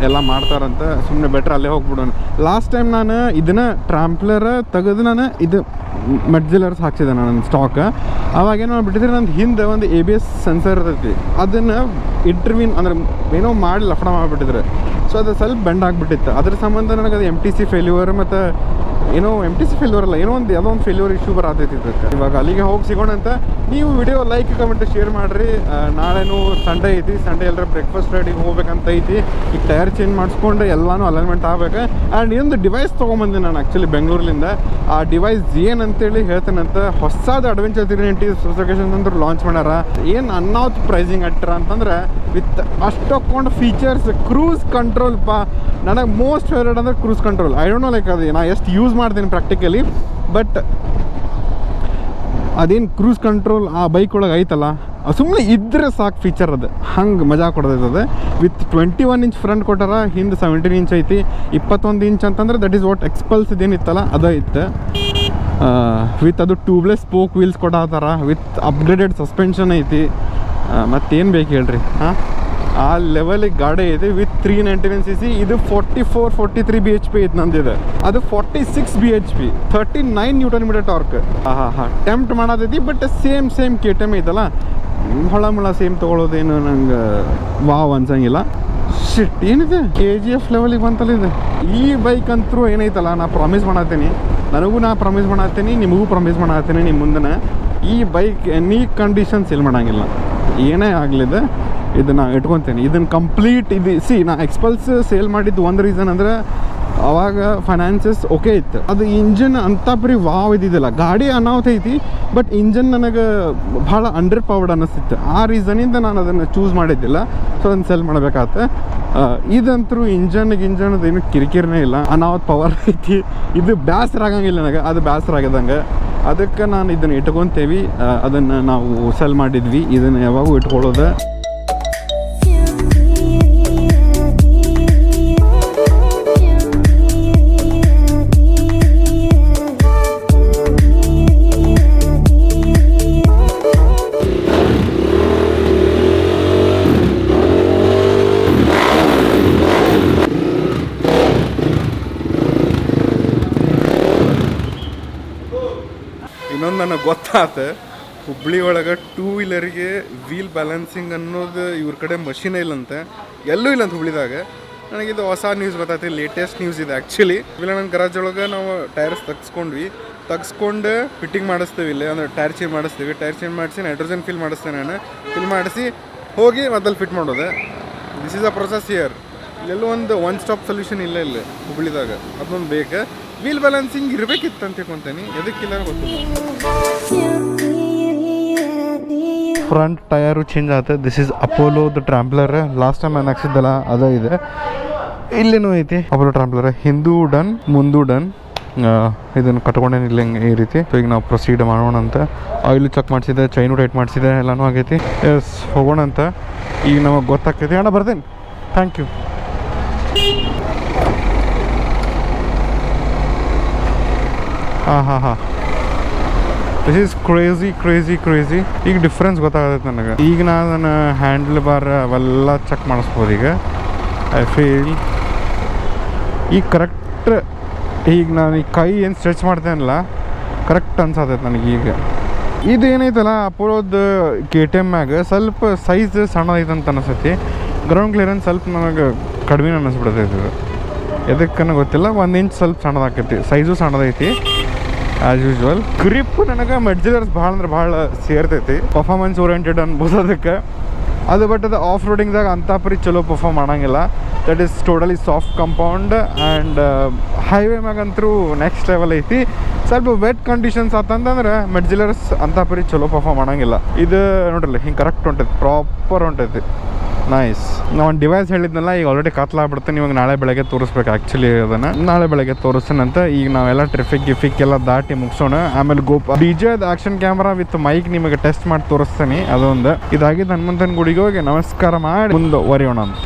ಎಲ್ಲ ಮಾಡ್ತಾರಂತ ಸುಮ್ಮನೆ ಬೆಟ್ರ್ ಅಲ್ಲೇ ಹೋಗ್ಬಿಡೋಣ ಲಾಸ್ಟ್ ಟೈಮ್ ನಾನು ಇದನ್ನು ಟ್ರಾಂಪ್ಲರ್ ತೆಗೆದು ನಾನು ಇದು ಮೆಡ್ಜಿಲರ್ಸ್ ಹಾಕ್ಸಿದೆ ನನ್ನ ಸ್ಟಾಕ್ ಅವಾಗೇನೋ ಬಿಟ್ಟಿದ್ರೆ ನಂದು ಹಿಂದೆ ಒಂದು ABS ಸೆನ್ಸರ್ ಇರ್ತೈತಿ ಅದನ್ನು ಇಂಟರ್ವ್ಯೂನ್ ಅಂದ್ರೆ ಏನೋ ಮಾಡಿ ಲಫಡ ಮಾಡಿಬಿಟ್ಟಿದ್ರೆ ಸೊ ಅದು ಸ್ವಲ್ಪ ಬೆಂಡ್ ಆಗಿಬಿಟ್ಟಿತ್ತು ಅದ್ರ ಸಂಬಂಧ ನನಗೆ ಅದು MTC ಫೇಲ್ಯೂರ್ ಮತ್ತು ಏನೋ MTC ಫೇಲ್ಯೂರ್ ಅಲ್ಲ ಏನೋ ಒಂದು ಯಾವುದೋ ಒಂದು ಫೇಲ್ಯೂರ್ ಇಶ್ಯೂ ಬರತೈತಿ ಇದಕ್ಕೆ ಇವಾಗ ಅಲ್ಲಿಗೆ ಹೋಗಿ ಸಿಗೋಣ ಅಂತ ನೀವು ವಿಡಿಯೋ ಲೈಕ್ ಕಮೆಂಟ್ ಶೇರ್ ಮಾಡಿರಿ ನಾಳೆನೂ ಸಂಡೇ ಐತಿ ಸಂಡೇ ಎಲ್ಲರ ಬ್ರೇಕ್ಫಾಸ್ಟ್ ರೆಡಿಗೆ ಹೋಗ್ಬೇಕಂತ ಐತಿ ಈಗ ಟೈರ್ ಚೇಂಜ್ ಮಾಡಿಸ್ಕೊಂಡು ಎಲ್ಲನೂ ಅಲೈನ್ಮೆಂಟ್ ಆಗ್ಬೇಕು ಆ್ಯಂಡ್ ಇನ್ನೊಂದು ಡಿವೈಸ್ ತೊಗೊಂಬಂದೆ ನಾನು ಆ್ಯಕ್ಚುಲಿ ಬೆಂಗಳೂರಿಂದ ಆ ಡಿವೈಸ್ ಏನಂತೇಳಿ ಹೇಳ್ತೇನಂತ ಹೊಸದು ಅಡ್ವೆಂಚರ್ 390 ಸ್ಪೆಸಿಫಿಕೇಶನ್ಸ್ ಅಂದ್ರೆ ಲಾಂಚ್ ಮಾಡ್ಯಾರ ಏನು ಅನ್ನಾವತ್ತು ಪ್ರೈಸಿಂಗ್ ಅಟ್ರ ಅಂತಂದ್ರೆ ವಿತ್ ಅಷ್ಟೊಂದು ಫೀಚರ್ಸ್ ಕ್ರೂಸ್ ಕಂಟ್ರೋಲ್ ನನಗೆ ಮೋಸ್ಟ್ ಫೇವ್ರೇಟ್ ಅಂದ್ರೆ cruise control I don't know like ಅದು ನಾ ಎಷ್ಟು ಯೂಸ್ ಮಾಡ್ತೀನಿ ಪ್ರಾಕ್ಟಿಕಲಿ. ಬಟ್ ಅದೇನು ಕ್ರೂಸ್ ಕಂಟ್ರೋಲ್ ಆ ಬೈಕ್ ಒಳಗೆ ಐತಲ್ಲ, ಸುಮ್ಮನೆ ಇದ್ರೆ ಸಾಕು ಫೀಚರ್ ಅದು, ಹಂಗೆ ಮಜಾ ಕೊಡ್ತೈತದೆ. ವಿತ್ 21 ಇಂಚ್ ಫ್ರಂಟ್ ಕೊಟ್ಟಾರ, ಹಿಂದೆ 17 ಇಂಚ್ ಐತಿ. 21 ಇಂಚ್ ಅಂತಂದ್ರೆ ದಟ್ ಈಸ್ ವಾಟ್ ಎಕ್ಸ್ಪಲ್ಸ್ ಇದೇನಿತ್ತಲ್ಲ ಅದು ಇತ್ತು. ವಿತ್ ಅದು ಟ್ಯೂಬ್ಲೆಸ್ ಸ್ಪೋಕ್ ವೀಲ್ಸ್ ಕೊಡತ್ತಾರ, ವಿತ್ ಅಪ್ಗ್ರೇಡೆಡ್ ಸಸ್ಪೆನ್ಷನ್ ಐತಿ. ಮತ್ತೇನು ಬೇಕು ಹೇಳ್ರಿ, ಹಾಂ ಆ ಲೆವೆಲಿಗೆ ಗಾಡಿ ಇದೆ. With 399cc. ಇದು 44-43 BHP ಐತೆ ನಂದಿದೆ. ಅದು 46 BHP, 39 Nm ಟಾರ್ಕ್. ಟೆಂಪ್ಟ್ ಮಾಡತೈತಿ. ಬಟ್ ಸೇಮ್ KTM ಐತಲ್ಲ, ಹೊಳ ಸೇಮ್ ತೊಗೊಳೋದೇನು ನಂಗೆ ವಾವ್ ಅನ್ಸಂಗಿಲ್ಲ. ಶಿಟ್ ಏನಿದೆ KGF ಲೆವೆಲಿಗೆ ಬಂತಲ್ಲ ಇದು. ಈ ಬೈಕ್ ಅಂತೂ ಏನೈತಲ್ಲ, ನಾ ಪ್ರಾಮಿಸ್ ಮಾಡತ್ತೀನಿ, ನನಗೂ ನಾ ಪ್ರಾಮಿಸ್ ಮಾಡತ್ತೀನಿ, ನಿಮಗೂ ಪ್ರಾಮಿಸ್ ಮಾಡತ್ತೀನಿ ನಿಮ್ಮ ಮುಂದೆ, ಈ ಬೈಕ್ ಎನಿ ಕಂಡೀಷನ್ಸ್ ಇಲ್ಲಿ ಮಾಡಂಗಿಲ್ಲ. ಏನೇ ಆಗಲಿದೆ ಇದನ್ನು ಇಟ್ಕೊತೀನಿ. ಇದನ್ನು ಕಂಪ್ಲೀಟ್ ನಾ ಎಕ್ಸ್ಪಲ್ಸ್ ಸೇಲ್ ಮಾಡಿದ್ದು ಒಂದು ರೀಸನ್ ಅಂದರೆ ಅವಾಗ ಫೈನಾನ್ಸಸ್ ಓಕೆ ಇತ್ತು. ಅದು ಇಂಜನ್ ಅಂತ ಬರೀ ವಾವ್ ಇದ್ದಿದ್ದಿಲ್ಲ. ಗಾಡಿ ಅನಾಹುತ ಐತಿ, ಬಟ್ ಇಂಜನ್ ನನಗೆ ಭಾಳ ಅಂಡರ್ ಪವರ್ಡ್ ಅನ್ನಿಸ್ತಿತ್ತು. ಆ ರೀಸನಿಂದ ನಾನು ಅದನ್ನು ಚೂಸ್ ಮಾಡಿದ್ದಿಲ್ಲ. ಸೊ ಅದನ್ನು ಸೆಲ್ ಮಾಡಬೇಕಾಗತ್ತೆ. ಇದಂತರೂ ಇಂಜನ್ದು ಏನು ಕಿರಿಕಿರಿನೇ ಇಲ್ಲ, ಅನಾಹುತ ಪವರ್ ಐತಿ. ಇದು ಬೇಸರ ಆಗಂಗಿಲ್ಲ ನನಗೆ, ಅದು ಬೇಸರ ಆಗ್ಯದಂಗೆ. ಅದಕ್ಕೆ ನಾನು ಇದನ್ನು ಇಟ್ಕೊತೇವಿ. ಅದನ್ನು ನಾವು ಸೆಲ್ ಮಾಡಿದ್ವಿ. ಇದನ್ನು ಯಾವಾಗೂ ಇಟ್ಕೊಳ್ಳೋದು. ಇನ್ನೊಂದು ನನಗೆ ಗೊತ್ತಾಯ್ತು, ಹುಬ್ಳಿ ಒಳಗೆ 2 ವೀಲರಿಗೆ ವೀಲ್ ಬ್ಯಾಲೆನ್ಸಿಂಗ್ ಅನ್ನೋದು ಇವ್ರ ಕಡೆ ಮಷೀನೇ ಇಲ್ಲಂತೆ, ಎಲ್ಲೂ ಇಲ್ಲಂತ ಹುಬ್ಳಿದಾಗ. ನನಗಿದು ಹೊಸ ನ್ಯೂಸ್ ಗೊತ್ತಾಯ್ತು, ಲೇಟೆಸ್ಟ್ ನ್ಯೂಸ್ ಇದೆ ಆ್ಯಕ್ಚುಲಿ. ಇಲ್ಲ ನನ್ನ ಗರಾಜ್ ಒಳಗೆ ನಾವು ಟೈರ್ಸ್ ತೆಗ್ಸ್ಕೊಂಡು ಫಿಟ್ಟಿಂಗ್ ಮಾಡಿಸ್ತೀವಿ. ಇಲ್ಲೇ ಅಂದರೆ ಟೈರ್ ಚೇಂಜ್ ಮಾಡಿಸ್ತೀವಿ. ಟೈರ್ ಚೇಂಜ್ ಮಾಡಿಸಿ ನೈಟ್ರೋಜನ್ ಫಿಲ್ ಮಾಡಿಸ್ತೇನೆ ನಾನು. ಫಿಲ್ ಮಾಡಿಸಿ ಹೋಗಿ ಮೊದಲು ಫಿಟ್ ಮಾಡೋದು. This is a process here. ಇಲ್ಲೆಲ್ಲೂ ಒನ್ ಸ್ಟಾಪ್ ಸೊಲ್ಯೂಷನ್ ಇಲ್ಲ ಇಲ್ಲಿ ಹುಬ್ಳಿದಾಗ. ಅದೊಂದು ಬೇಕು. ವೀಲ್ ಬ್ಯಾಲೆನ್ಸಿಂಗ್ ಇರಬೇಕಿತ್ತು ಅಂತ ತಿಳ್ಕೊತೀನಿ, ಎದಕ್ಕಿಲ್ಲ ಗೊತ್ತಿಲ್ಲ. ಫ್ರಂಟ್ ಟಯರು ಚೇಂಜ್ ಆಗುತ್ತೆ. ದಿಸ್ ಈಸ್ ಅಪೋಲೋದು ಟ್ರಾಂಪ್ಲರ್. ಲಾಸ್ಟ್ ಟೈಮ್ ನಾನು ಹಾಕ್ಸಿದ್ದಲ್ಲ ಅದೇ ಇದೆ. ಇಲ್ಲೇನೂ ಐತಿ ಅಪೋಲೋ ಟ್ರಾಂಪ್ಲರ್. ಹಿಂದೂ ಡನ್, ಮುಂದೂ ಡನ್. ಇದನ್ನು ಕಟ್ಕೊಂಡೇನಿಲ್ಲ ಈ ರೀತಿ. ಸೊ ಈಗ ನಾವು ಪ್ರೊಸೀಡ್ ಮಾಡೋಣ ಅಂತ. ಆಯಿಲು ಚೆಕ್ ಮಾಡಿಸಿದೆ, ಚೈನು ಟೈಟ್ ಮಾಡಿಸಿದೆ, ಎಲ್ಲನೂ ಆಗೈತಿ. ಎಸ್ ಹೋಗೋಣ ಅಂತ. ಈಗ ನಮಗೆ ಗೊತ್ತಾಗ್ತೈತಿ. ಅಣ್ಣ ಬರ್ತೇನೆ, ಥ್ಯಾಂಕ್ ಯು. ಹಾಂ ದಿಸ್ ಈಸ್ ಕ್ರೇಜಿ. ಈಗ ಡಿಫ್ರೆನ್ಸ್ ಗೊತ್ತಾಗತ್ತೆ ನನಗೆ. ಈಗ ನಾನು ಹ್ಯಾಂಡಲ್ ಬಾರ್ ಅವೆಲ್ಲ ಚೆಕ್ ಮಾಡಿಸ್ಬೋದು. ಈಗ ಐ ಫೀಲ್ ಈಗ ಕರೆಕ್ಟ್. ಈಗ ನಾನು ಈ ಕೈ ಏನು ಸ್ಟ್ರೆಚ್ ಮಾಡ್ತೇನಲ್ಲ, ಕರೆಕ್ಟ್ ಅನ್ಸತೈತೆ ನನಗೆ. ಈಗ ಇದು ಏನೈತಲ್ಲ ಅಪೋಲೋದು KTM ಮ್ಯಾಗ ಸ್ವಲ್ಪ ಸೈಜ್ ಸಣ್ಣದೈತೆ ಅಂತ ಅನಿಸ್ತೈತಿ. ಗ್ರೌಂಡ್ ಕ್ಲಿಯರೆನ್ಸ್ ಸ್ವಲ್ಪ ನನಗೆ ಕಡಿಮೆ ಅನ್ನಿಸ್ಬಿಡ್ತೈತಿ. ಇದು ಎದಕ್ಕನ್ನ ಗೊತ್ತಿಲ್ಲ. 1 ಇಂಚ್ ಸ್ವಲ್ಪ ಸಣ್ಣದಾಕೈತಿ, ಸೈಜು ಸಣ್ಣದೈತಿ ಆ್ಯಸ್ ಯೂಶ್ವಲ್. ಗ್ರಿಪ್ ನನಗೆ ಮೆಡ್ಜಿಲರ್ಸ್ ಭಾಳ ಅಂದ್ರೆ ಭಾಳ ಸೇರ್ತೈತಿ. ಪರ್ಫಾರ್ಮೆನ್ಸ್ ಓರಿಯೆಂಟೆಡ್ ಅನ್ಬೋದು ಅದಕ್ಕೆ ಅದು. ಬಟ್ ಅದು ಆಫ್ ರೋಡಿಂಗ್ದಾಗ ಅಂಥ ಪರಿ ಚಲೋ ಪರ್ಫಾರ್ಮ್ ಮಾಡೋಂಗಿಲ್ಲ. That is totally soft compound. And highway ಮ್ಯಾಗಂತರೂ ನೆಕ್ಸ್ಟ್ ಲೆವೆಲ್ ಐತಿ. ಸ್ವಲ್ಪ ವೆಟ್ ಕಂಡೀಷನ್ಸ್ ಆತಂತಂದ್ರೆ ಮೆಡ್ಜಿಲರ್ಸ್ ಅಂಥ ಪರಿ ಚಲೋ ಪರ್ಫಾರ್ಮ್ ಮಾಡೋಂಗಿಲ್ಲ. ಇದು ನೋಡ್ರಲ್ಲ ಹಿಂಗೆ ಕರೆಕ್ಟ್ ಹೊಂಟೈತಿ, ಪ್ರಾಪರ್ ಹೊಂಟೈತಿ. ನೈಸ್. ನಾವು ಒಂದು ಡಿವೈಸ್ ಹೇಳಿದ್ನಲ್ಲ, ಈಗ ಆಲ್ರೆಡಿ ಕಾತ್ಲಾಗ್ಬಿಡ್ತೇನೆ. ಇವಾಗ ನಾಳೆ ಬೆಳಗ್ಗೆ ತೋರಿಸ್ಬೇಕು ಆ್ಯಕ್ಚುಲಿ. ಅದನ್ನು ನಾಳೆ ಬೆಳಗ್ಗೆ ತೋರಿಸ್ತೇನಂತ. ಈಗ ನಾವೆಲ್ಲ ಟ್ರಾಫಿಕ್ ಎಲ್ಲ ದಾಟಿ ಮುಗಿಸೋಣ. ಆಮೇಲೆ DJ action camera with mic ನಿಮಗೆ ಟೆಸ್ಟ್ ಮಾಡಿ ತೋರಿಸ್ತೇನೆ. ಅದೊಂದು ಇದಾಗಿದ್ದು ಹನುಮಂತನ ಗುಡಿಗೆ ಹೋಗಿ ನಮಸ್ಕಾರ ಮಾಡಿ ಮುಂದುವರಿಯೋಣ ಅಂತ.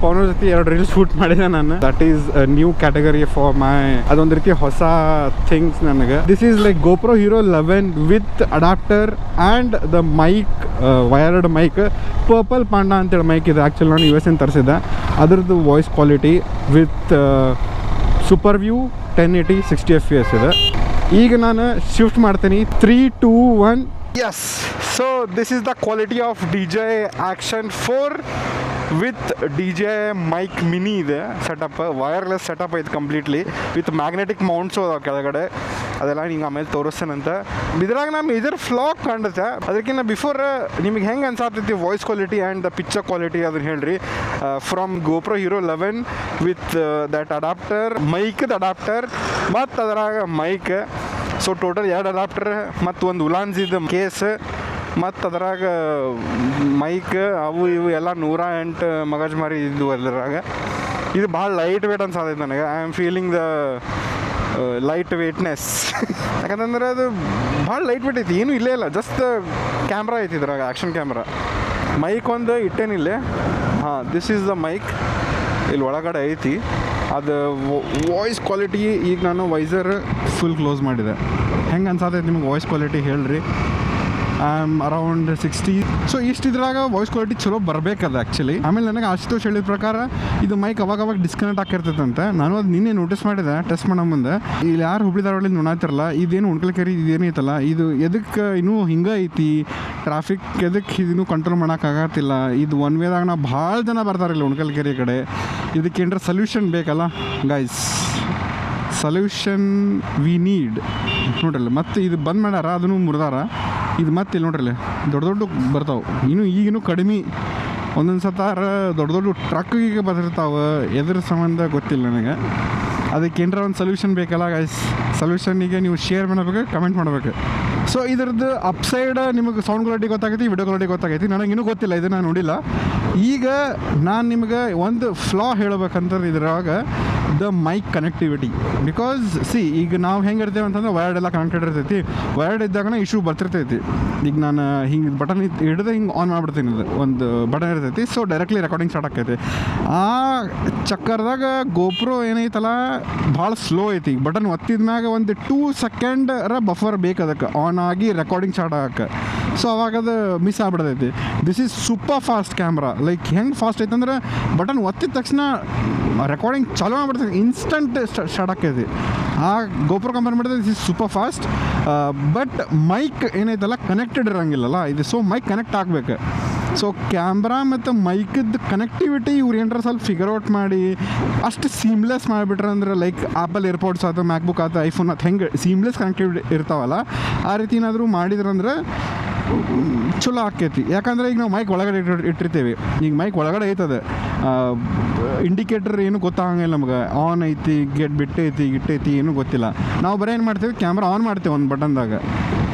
ಪವನ ಜೊತೆ 2 ರೀಲ್ಸ್ ಶೂಟ್ ಮಾಡಿದೆ ನಾನು. That is new category for my. ಅದೊಂದು ರೀತಿ ಹೊಸ ಥಿಂಗ್ಸ್ ನನಗೆ. This is like GoPro Hero 11 with adapter and the mic, wired mic. Purple Panda ಅಂತೇಳಿ ಮೈಕ್ ಇದೆ. ಆ್ಯಕ್ಚುಲಿ ನಾನು US ಇಂದ ತರಿಸಿದ್ದೆ. ಅದ್ರದ್ದು voice quality with super view 1080 60 FPS ಇದೆ. ಈಗ ನಾನು ಶಿಫ್ಟ್ ಮಾಡ್ತೀನಿ. 3, 2, 1 ಎಸ್. So this is the quality of DJI Action 4 with DJI mic mini ಇದೆ ಸೆಟಪ್. ವೈರ್ಲೆಸ್ ಸೆಟಪ್ ಐತೆ ಕಂಪ್ಲೀಟ್ಲಿ ವಿತ್ ಮ್ಯಾಗ್ನೆಟಿಕ್ ಮೌಂಟ್ಸು ಅದಾವೆ ಕೆಳಗಡೆ. ಅದೆಲ್ಲ ನಿಂಗೆ ಆಮೇಲೆ ತೋರಿಸ್ತೇನಂತ. ಇದ್ರಾಗ ನಾ ಮೇಜರ್ ಫ್ಲಾಗ್ ಕಾಣುತ್ತೆ. ಅದಕ್ಕಿಂತ ಬಿಫೋರ್ ನಿಮಗೆ ಹೆಂಗೆ ಅನ್ಸಾತೈತಿ voice quality and the picture quality ಅದನ್ನು ಹೇಳ್ರಿ. From GoPro Hero 11 with that adapter, ಮೈಕ್ದು ಅಡಾಪ್ಟರ್ ಮತ್ತು ಅದರಾಗ ಮೈಕ್. ಸೊ ಟೋಟಲ್ 2 ಅಡಾಪ್ಟರ್ ಮತ್ತು ಒಂದು ಉಲಾನ್ಸಿದ ಕೇಸ್ ಮತ್ತು ಅದರಾಗ ಮೈಕ್ ಅವು ಇವು ಎಲ್ಲ 108 ಮಗಜ್ ಮಾರಿ ಇದ್ದು ಅದರಾಗ. ಇದು ಭಾಳ ಲೈಟ್ ವೇಟ್ ಅನ್ಸಾದೈತೆ ನನಗೆ. I am feeling the light weightness ಯಾಕಂತಂದ್ರೆ ಅದು ಭಾಳ ಲೈಟ್ ವೇಟ್ ಐತಿ, ಏನೂ ಇಲ್ಲೇ ಇಲ್ಲ, ಜಸ್ಟ್ ಕ್ಯಾಮ್ರಾ ಐತಿ ಇದ್ರಾಗ, ಆ್ಯಕ್ಷನ್ ಕ್ಯಾಮ್ರಾ. ಮೈಕ್ ಒಂದು ಇಟ್ಟೇನಿಲ್ಲೇ. ಹಾಂ, ದಿಸ್ ಈಸ್ ದ ಮೈಕ್, ಇಲ್ಲಿ ಒಳಗಡೆ ಐತಿ. ಅದು ವಾಯ್ಸ್ ಕ್ವಾಲಿಟಿ ಈಗ ನಾನು ವೈಸರ್ ಫುಲ್ ಕ್ಲೋಸ್ ಮಾಡಿದೆ. ಹೆಂಗೆ ಅನ್ಸಾತೈತೆ ನಿಮ್ಗೆ ವಾಯ್ಸ್ ಕ್ವಾಲಿಟಿ ಹೇಳ್ರಿ? I am around 60. ಸೊ ಇಷ್ಟಿದ್ರಾಗ ವಾಯ್ಸ್ ಕ್ವಾಲಿಟಿ ಚಲೋ ಬರಬೇಕದ ಆ್ಯಕ್ಚುಲಿ. ಆಮೇಲೆ ನನಗೆ ಆಶುತೋಷ್ ಹೇಳಿದ ಪ್ರಕಾರ ಇದು ಮೈಕ್ ಅವಾಗ ಡಿಸ್ಕನೆಕ್ಟ್ ಆಗಿರ್ತೈತಂತೆ. ನಾನು ಅದು ನಿನ್ನೆ ನೋಟಿಸ್ ಮಾಡಿದೆ ಟೆಸ್ಟ್ ಮಾಡೋ ಮುಂದೆ. ಇಲ್ಲಿ ಯಾರು ಹುಬ್ಳಿ ಧಾರವಾಡ ನೋಡಾತಿರಲ್ಲ, ಇದೇನು ಉಣ್ಕಲ್ಕೆರೆ ಇದೇನೈತಲ್ಲ, ಇದು ಎದಕ್ಕೆ ಇನ್ನೂ ಹಿಂಗೆ ಐತಿ, ಟ್ರಾಫಿಕ್ ಎದಕ್ಕೆ ಇದನ್ನು ಕಂಟ್ರೋಲ್ ಮಾಡೋಕ್ಕಾಗತ್ತಿಲ್ಲ, ಇದು ಒನ್ ವೇದಾಗ ನಾವು ಭಾಳ ಜನ ಬರ್ತಾರಿಲ್ಲ ಉಣ್ಕಲ್ಕೆರೆ ಕಡೆ. ಇದಕ್ಕೇನಾರ ಸೊಲ್ಯೂಷನ್ ಬೇಕಲ್ಲ ಗೈಸ್, ಸೊಲ್ಯೂಷನ್ ವಿ ನೀಡ್. ನೋಡ್ರಲ್ಲ ಮತ್ತೆ ಇದು ಬಂದ್ ಮಾಡ್ಯಾರ, ಅದನ್ನು ಮುರಿದಾರ. ಇದು ಮತ್ತೆ ಇಲ್ಲಿ ನೋಡ್ರಲ್ಲ ದೊಡ್ಡ ಬರ್ತಾವೆ, ಈಗಿನೂ ಕಡಿಮೆ. ಒಂದೊಂದು ಸತಾರ ದೊಡ್ಡ ಟ್ರಕ್ಕಿಗೆ ಬರ್ತಿರ್ತಾವೆ, ಎದ್ರ ಸಂಬಂಧ ಗೊತ್ತಿಲ್ಲ ನನಗೆ. ಅದಕ್ಕೇನಾರ ಒಂದು ಸೊಲ್ಯೂಷನ್ ಬೇಕಲ್ಲ ಗೈಸ್. ಸೊಲ್ಯೂಷನ್ನಿಗೆ ನೀವು ಶೇರ್ ಮಾಡಬೇಕು, ಕಮೆಂಟ್ ಮಾಡಬೇಕು. ಸೊ ಇದ್ರದ್ದು ಅಪ್ಸೈಡ್ ನಿಮಗೆ ಸೌಂಡ್ ಕ್ವಾಲಿಟಿ ಗೊತ್ತಾಗೈತಿ, ವಿಡಿಯೋ ಕ್ವಾಲಿಟಿ ಗೊತ್ತಾಗೈತಿ. ನನಗಿನ್ನೂ ಗೊತ್ತಿಲ್ಲ, ಇದು ನಾನು ನೋಡಿಲ್ಲ. ಈಗ ನಾನು ನಿಮ್ಗೆ ಒಂದು ಫ್ಲಾ ಹೇಳ್ಬೇಕಂತಂದ್ರೆ ಇದ್ರಾಗ ದ ಮೈಕ್ ಕನೆಕ್ಟಿವಿಟಿ. ಬಿಕಾಸ್ ಈಗ ನಾವು ಹೆಂಗೆ ಇರ್ತೇವೆ ಅಂತಂದ್ರೆ ವೈರ್ಡ್ ಎಲ್ಲ ಕನೆಕ್ಟೆಡ್ ಇರ್ತೈತಿ. ವೈರ್ಡ್ ಇದ್ದಾಗನ ಇಶ್ಯೂ ಬರ್ತಿರ್ತೈತಿ. ಈಗ ನಾನು ಹಿಂಗೆ ಬಟನ್ ಹಿಡಿದು ಹಿಂಗೆ ಆನ್ ಮಾಡಿಬಿಡ್ತೀನಿ, ಅದು ಒಂದು ಬಟನ್ ಇರ್ತೈತಿ. ಸೊ ಡೈರೆಕ್ಟ್ಲಿ ರೆಕಾರ್ಡಿಂಗ್ ಸ್ಟಾರ್ಟ್ ಆಕೈತಿ. ಆ ಚಕ್ಕರ್ದಾಗ ಗೋಪ್ರೋ ಏನೈತಲ್ಲ ಭಾಳ ಸ್ಲೋ ಐತಿ. ಬಟನ್ ಒತ್ತಿದ ಮ್ಯಾಗ ಒಂದು 2 ಸೆಕೆಂಡರ ಬಫರ್ ಬೇಕು ಅದಕ್ಕೆ ಆನ್ ಆಗಿ ರೆಕಾರ್ಡಿಂಗ್ ಸ್ಟಾರ್ಟ್ ಆಗಕ್ಕೆ. ಸೊ ಅವಾಗ ಅದು ಮಿಸ್ ಆಗ್ಬಿಡ್ತೈತಿ. This is super fast camera. Like ಹೆಂಗೆ ಫಾಸ್ಟ್ ಐತಂದ್ರೆ ಬಟನ್ ಒತ್ತಿದ ತಕ್ಷಣ ರೆಕಾರ್ಡಿಂಗ್ ಚಾಲೂ ಮಾಡ್ಬಿಡ್ತೈತಿ, ಇನ್ಸ್ಟಂಟ್ ಸ್ಟಾರ್ಟ್ ಆಕೈತಿ. ಆ ಗೋಪ್ರೋ ಕಂಪೇರ್ ಮಾಡಿದ್ರೆ this is super fast. But mic ಏನೈತಲ್ಲ ಕನೆಕ್ಟೆಡ್ ಇರೋಂಗಿಲ್ಲಲ್ಲ ಇದು. ಸೊ ಮೈಕ್ ಕನೆಕ್ಟ್ ಆಗಬೇಕು. ಸೊ ಕ್ಯಾಮ್ರಾ ಮತ್ತು ಮೈಕದ್ದು ಕನೆಕ್ಟಿವಿಟಿ ಇವ್ರು ಏನಾರ ಸ್ವಲ್ಪ ಫಿಗರ್ ಔಟ್ ಮಾಡಿ ಅಷ್ಟು ಸೀಮ್ಲೆಸ್ ಮಾಡಿಬಿಟ್ರೆ ಅಂದ್ರೆ ಲೈಕ್ ಆ್ಯಪಲ್ ಏರ್ಪೋರ್ಟ್ಸ್ ಆಯ್ತು, ಮ್ಯಾಕ್ಬುಕ್ ಆಯ್ತು, ಐಫೋನ್ ಆಯ್ತು, ಹೆಂಗೆ ಸೀಮ್ಲೆಸ್ ಕನೆಕ್ಟಿವಿಟಿ ಇರ್ತಾವಲ್ಲ ಆ ರೀತಿ ಏನಾದರೂ ಮಾಡಿದ್ರಂದ್ರೆ ಚಲೋ ಆಕೈತಿ. ಯಾಕಂದರೆ ಈಗ ನಾವು ಮೈಕ್ ಒಳಗಡೆ ಇಟ್ಟಿರ್ತೀವಿ. ಈಗ ಮೈಕ್ ಒಳಗಡೆ ಐತದೆ, ಇಂಡಿಕೇಟರ್ ಏನು ಗೊತ್ತಾಗಂಗಿಲ್ಲ ನಮ್ಗೆ, ಆನ್ ಐತಿ ಬಿಟ್ಟೈತಿ ಗಿಟ್ಟೈತಿ ಏನೂ ಗೊತ್ತಿಲ್ಲ. ನಾವು ಬರೀ ಏನು ಮಾಡ್ತೀವಿ, ಕ್ಯಾಮ್ರಾ ಆನ್ ಮಾಡ್ತೇವೆ ಒಂದು ಬಟನ್ದಾಗ,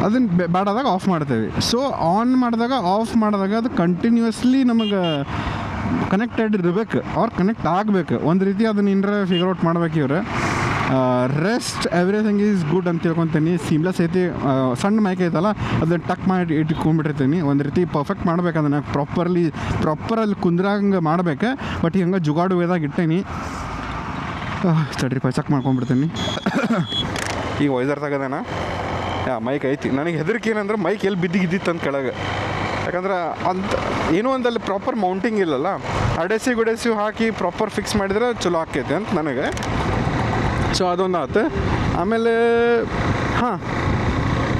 ಅದನ್ನು ಬೇಡಾದಾಗ ಆಫ್ ಮಾಡ್ತೇವೆ. ಸೊ ಆನ್ ಮಾಡಿದಾಗ ಆಫ್ ಮಾಡಿದಾಗ ಅದು ಕಂಟಿನ್ಯೂಸ್ಲಿ ನಮಗೆ ಕನೆಕ್ಟೆಡ್ ಇರಬೇಕು, ಅವ್ರು ಕನೆಕ್ಟ್ ಆಗಬೇಕು. ಒಂದು ರೀತಿ ಅದನ್ನ ಏನಾರ ಫಿಗರ್ ಔಟ್ ಮಾಡ್ಬೇಕು ಇವ್ರು. ರೆಸ್ಟ್ ಎವ್ರಿಥಿಂಗ್ ಈಸ್ ಗುಡ್ ಅಂತ ತಿಳ್ಕೊತೀನಿ. ಸೀಮ್ಲೆಸ್ ಐತಿ. ಸಣ್ಣ ಮೈಕ್ ಐತಲ್ಲ ಅದನ್ನ ಟಕ್ ಮಾಡಿ ಇಟ್ಕೊಂಡ್ಬಿಟ್ಟಿರ್ತೀನಿ. ಒಂದು ರೀತಿ ಪರ್ಫೆಕ್ಟ್ ಮಾಡ್ಬೇಕು, ಅದನ್ನು ಪ್ರಾಪರಲ್ಲಿ ಕುಂದ್ರಂಗೆ ಮಾಡ್ಬೇಕು. ಬಟ್ ಹಂಗೆ ಜುಗಾಡು ವೇದಾಗ ಇಟ್ಟೇನಿ. ತಡ್ರಿಪ್ಪ ಚೆಕ್ ಮಾಡ್ಕೊಂಡ್ಬಿಡ್ತೀನಿ. ಈಗ ವೈಸರ್ ತೆಗದೇನ ಮೈಕ್ ಐತಿ. ನನಗೆ ಹೆದರಿಕೆ ಏನಂದ್ರೆ ಮೈಕ್ ಎಲ್ಲಿ ಬಿದ್ದಿತ್ತು ಅಂತ ಕೆಳಗೆ. ಯಾಕಂದ್ರೆ ಅಂತ ಏನೋ ಒಂದಲ್ಲಿ ಪ್ರಾಪರ್ ಮೌಂಟಿಂಗ್ ಇಲ್ಲಲ್ಲ, ಅಡೆಸಿವ್ ಹಾಕಿ ಪ್ರಾಪರ್ ಫಿಕ್ಸ್ ಮಾಡಿದ್ರೆ ಚಲೋ ಆಕೈತೆ ಅಂತ ನನಗೆ. ಸೊ ಅದೊಂದು ಆಯ್ತು. ಆಮೇಲೆ ಹಾಂ,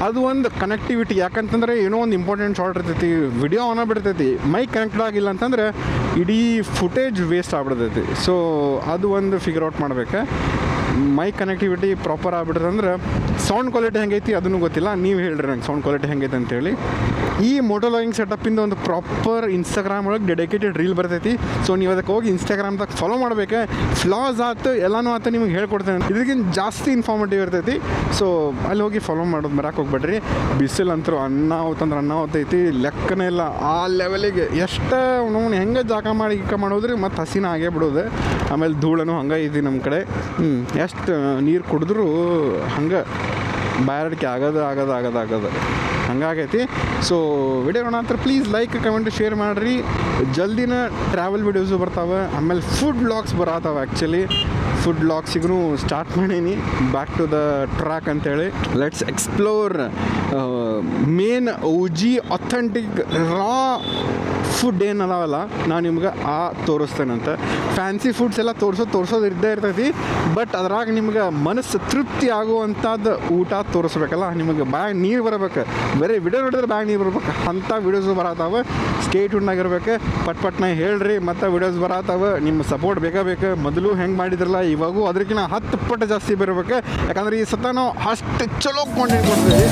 ಅದು ಒಂದು ಕನೆಕ್ಟಿವಿಟಿ. ಯಾಕಂತಂದರೆ ಏನೋ ಒಂದು ಇಂಪಾರ್ಟೆಂಟ್ ಶಾರ್ಟ್ ಇರ್ತೈತಿ, ವಿಡಿಯೋ ಆನ್ ಆಗಿಬಿಡ್ತೈತಿ, ಮೈಕ್ ಕನೆಕ್ಟೆಡ್ ಆಗಿಲ್ಲ ಅಂತಂದರೆ ಇಡೀ ಫುಟೇಜ್ ವೇಸ್ಟ್ ಆಗ್ಬಿಡ್ತೈತಿ. ಸೊ ಅದು ಒಂದು ಫಿಗರ್ ಔಟ್ ಮಾಡ್ಬೇಕು. ಮೈಕ್ ಕನೆಕ್ಟಿವಿಟಿ ಪ್ರಾಪರ್ ಆಗ್ಬಿಟ್ರೆ ಅಂದ್ರೆ ಸೌಂಡ್ ಕ್ವಾಲಿಟಿ ಹೆಂಗೈತಿ ಅದನ್ನು ಗೊತ್ತಿಲ್ಲ. ನೀವು ಹೇಳ್ರಿ ನಂಗೆ ಸೌಂಡ್ ಕ್ವಾಲಿಟಿ ಹೆಂಗೈತೆ ಅಂತೇಳಿ. ಈ ಮೋಟೋ ವ್ಲಾಗಿಂಗ್ ಸೆಟಪ್ಪಿಂದ ಒಂದು ಪ್ರಾಪರ್ ಇನ್ಸ್ಟಾಗ್ರಾಮ್ ಒಳಗೆ ಡೆಡಿಕೇಟೆಡ್ ರೀಲ್ ಬರ್ತೈತಿ. ಸೊ ನೀವು ಅದಕ್ಕೆ ಹೋಗಿ ಇನ್ಸ್ಟಾಗ್ರಾಮ್ದಾಗ ಫಾಲೋ ಮಾಡ್ಬೇಕು. ಫ್ಲಾಸ್ ಆಯ್ತು ಎಲ್ಲನೂ ಆಯ್ತು ನಿಮ್ಗೆ ಹೇಳ್ಕೊಡ್ತೇನೆ. ಇದಕ್ಕಿಂತ ಜಾಸ್ತಿ ಇನ್ಫಾರ್ಮೇಟಿವ್ ಇರ್ತೈತಿ. ಸೊ ಅಲ್ಲಿ ಹೋಗಿ ಫಾಲೋ ಮಾಡೋದು ಮರಕ್ಕೆ ಹೋಗ್ಬೇಡ್ರಿ. ಬಿಸಿಲು ಅಂತರೂ ಅನ್ನ ಹೊತ್ತೈತಿ, ಲೆಕ್ಕನೇ ಇಲ್ಲ. ಆ ಲೆವೆಲಿಗೆ ಎಷ್ಟು ನಾವು ಹೆಂಗೆ ಜಾಗ ಮಾಡಿ ಮಾಡೋದ್ರಿ ಮತ್ತು ಹಸಿನ ಆಗೇ ಬಿಡೋದು. ಆಮೇಲೆ ಧೂಳನು ಹಂಗೆ ಐತಿ ನಮ್ಮ ಕಡೆ. ಎಷ್ಟು ನೀರು ಕುಡಿದ್ರೂ ಹಂಗೆ ಬಾಯಾರಿಕೆ ಆಗೋದು ಹಂಗಾಗೈತಿ. ಸೊ ವಿಡಿಯೋ ನೋಡಂತ ಪ್ಲೀಸ್ ಲೈಕ್ ಕಮೆಂಟ್ ಶೇರ್ ಮಾಡಿರಿ. ಜಲ್ದಿನ ಟ್ರಾವೆಲ್ ವಿಡಿಯೋಸು ಬರ್ತಾವೆ. ಆಮೇಲೆ ಫುಡ್ ವ್ಲಾಗ್ಸ್ ಬರತ್ತಾವೆ. ಆ್ಯಕ್ಚುಲಿ ಫುಡ್ ವ್ಲಾಗ್ಸಿಗೂ ಸ್ಟಾರ್ಟ್ ಮಾಡೀನಿ. ಬ್ಯಾಕ್ ಟು ದ ಟ್ರ್ಯಾಕ್ ಅಂತೇಳಿ let's explore main OG authentic raw food ಏನು ಅದಾವಲ್ಲ ನಾನು ನಿಮ್ಗೆ ತೋರಿಸ್ತೇನಂತ. ಫ್ಯಾನ್ಸಿ ಫುಡ್ಸ್ ಎಲ್ಲ ತೋರಿಸೋದು ಇದ್ದೇ ಇರ್ತೈತಿ. ಬಟ್ ಅದ್ರಾಗ ನಿಮ್ಗೆ ಮನಸ್ಸು ತೃಪ್ತಿ ಆಗುವಂಥದ್ದು ಊಟ ತೋರಿಸ್ಬೇಕಲ್ಲ. ನಿಮಗೆ ಬ್ಯಾಗ್ ನೀರು ಬರಬೇಕು. ಬರೀ ವಿಡಿಯೋ ನೋಡಿದ್ರೆ ಬ್ಯಾಗ್ ನೀರು ಬರ್ಬೇಕು. ಅಂಥ ವೀಡಿಯೋಸು ಬರತ್ತಾವೆ. ಸ್ಟೇ ಟ್ಯೂನ್ನಾಗಿರ್ಬೇಕು. ಪಟ್ನ ಹೇಳ್ರಿ. ಮತ್ತು ವೀಡಿಯೋಸ್ ಬರತ್ತಾವೆ. ನಿಮ್ಮ ಸಪೋರ್ಟ್ ಬೇಕು. ಮೊದಲು ಹೆಂಗೆ ಮಾಡಿದ್ರಲ್ಲ ಇವಾಗೂ ಅದಕ್ಕಿಂತ 10 ಪಟ್ಟು ಜಾಸ್ತಿ ಬರಬೇಕು. ಯಾಕಂದ್ರೆ ಈ ಸತ ನಾವು ಅಷ್ಟು ಚಲೋ ಕಾಂಟೆಂಟ್ ಕೊಡ್ತೀವಿ.